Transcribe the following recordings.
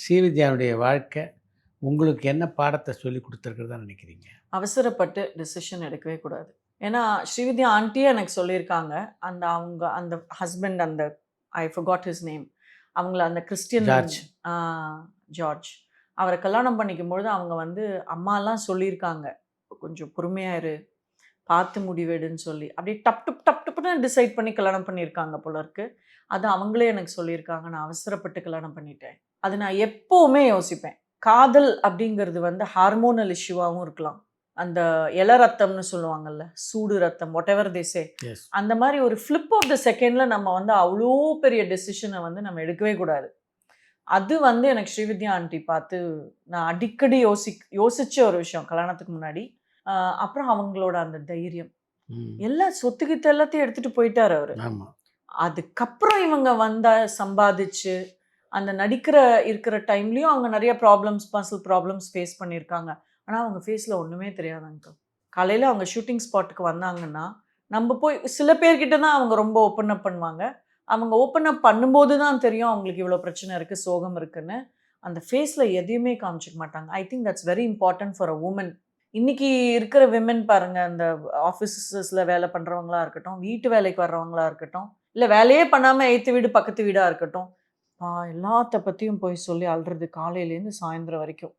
ஸ்ரீவித்யாவுடைய வாழ்க்கை உங்களுக்கு என்ன பாடத்தை சொல்லி கொடுத்துருக்கிறதா நினைக்கிறீங்க? அவசரப்பட்டு டிசிஷன் எடுக்கவே கூடாது. ஏன்னா, ஸ்ரீவித்யா ஆண்டியே எனக்கு சொல்லியிருக்காங்க. அந்த husband I forgot his name. அவங்கள அந்த கிறிஸ்டியன் ஜார்ஜ். ஆ ஜார்ஜ். அவர கல்யாணம் பண்ணிக்கும்பொழுது அவங்க வந்து அம்மாலாம் சொல்லியிருக்காங்க. "கொஞ்சம் பொறுமையா இரு. பார்த்து முடிவெடுன்னு" சொல்லி. அப்படியே டப்புன்னு டிசைட் பண்ணி கல்யாணம் பண்ணியிருக்காங்க போல இருக்கு. அது அவங்களே எனக்கு சொல்லியிருக்காங்க. நான் அவசரப்பட்டு கல்யாணம் பண்ணிட்டேன். அது நான் எப்பவுமே யோசிப்பேன். காதல் அப்படிங்கிறது வந்து ஹார்மோனல் இஷ்யூவாவும் இருக்கலாம். அந்த இள ரத்தம்னு சொல்லுவாங்கல்ல, சூடு ரத்தம் வாட்டெவர் தே சே. எஸ். அந்த மாரி ஒரு ஃபிளிப் ஆஃப் த செகண்ட்ல நம்ம வந்து அவ்ளோ பெரிய டெசிஷன வந்து நம்ம எடுக்கவே கூடாது. அது வந்து எனக்கு ஸ்ரீவித்யா ஆண்டி பார்த்து நான் அடிக்கடி யோசிச்ச ஒரு விஷயம் கல்யாணத்துக்கு முன்னாடி. அப்புறம் அவங்களோட அந்த தைரியம். ம். எல்லா சொத்து கித்து எல்லாத்தையும் எடுத்துட்டு போயிட்டாரு அவரு. ஆமா. அதுக்கப்புறம் இவங்க சம்பாதிச்சு, அந்த இருக்கிற டைம்லயும் அவங்க நெறைய பர்சனல் ப்ராப்ளம்ஸ் ஃபேஸ் பண்ணியிருக்காங்க. ஆனா, அவங்க ஃபேஸ்ல ஒண்ணுமே தெரியாது அங்கிள். காலையில அவங்க ஷூட்டிங் ஸ்பாட்டுக்கு வந்தாங்கன்னா, நம்ப போய் சில பேர்கிட்ட தான் அவங்க ரொம்ப ஓப்பன் அப் பண்ணுவாங்க. அவங்க ஓப்பன் அப் பண்ணும்போது தான் தெரியும் அவங்களுக்கு இவ்வளோ பிரச்சனை இருக்கு, சோகம் இருக்குன்னு. அந்த ஃபேஸ்ல எதையுமே காமிச்சுக்க மாட்டாங்க. I think that's very important for a woman. இன்னைக்கு இருக்கிற விமென் பாருங்க, அந்த ஆஃபீஸஸ்ல வேலை பண்றவங்களா இருக்கட்டும், வீட்டு வேலைக்கு வர்றவங்களா இருக்கட்டும், இல்ல வேலையே பண்ணாம எய்த்து வீடு, பக்கத்து வீடா இருக்கட்டும், எல்லாத்த பத்தியும் போய் சொல்லி அழுறது காலையிலேருந்து சாயந்தரம் வரைக்கும்.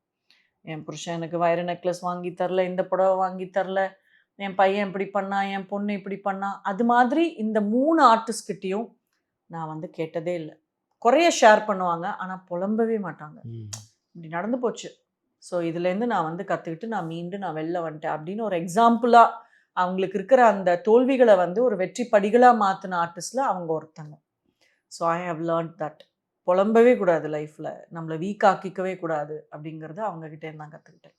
என் புருஷன் எனக்கு வைர நெக்லஸ் வாங்கி தரல, இந்த புடவ வாங்கி தரல, என் பையன் இப்படி பண்ணான், என் பொண்ணு இப்படி பண்ணா. அது மாதிரி இந்த 3 ஆர்டிஸ்ட் கிட்டயும் நான் வந்து கேட்டதே இல்ல. குறைய ஷேர் பண்ணுவாங்க. ஆனா புலம்பவே மாட்டாங்க. ம். இப்படி நடந்து போச்சு. ஸோ இதுலேருந்து நான் வந்து கத்துக்கிட்டு நான் வெளில வந்துட்டேன் அப்படின்னு ஒரு எக்ஸாம்பிளா அவங்களுக்கு இருக்கிற அந்த தோல்விகள வந்து ஒரு வெற்றி படிகளா மாத்துன ஆர்டிஸ்ட்ல அவங்க ஒருத்தங்க. So I have learnt that. புலம்பவே கூடாது லைஃப்ல. நம்மள வீக் ஆக்கிக்கவே கூடாது அப்படிங்கிறத அவங்க கிட்டேருந்து தான் கத்துக்கிட்டேன்.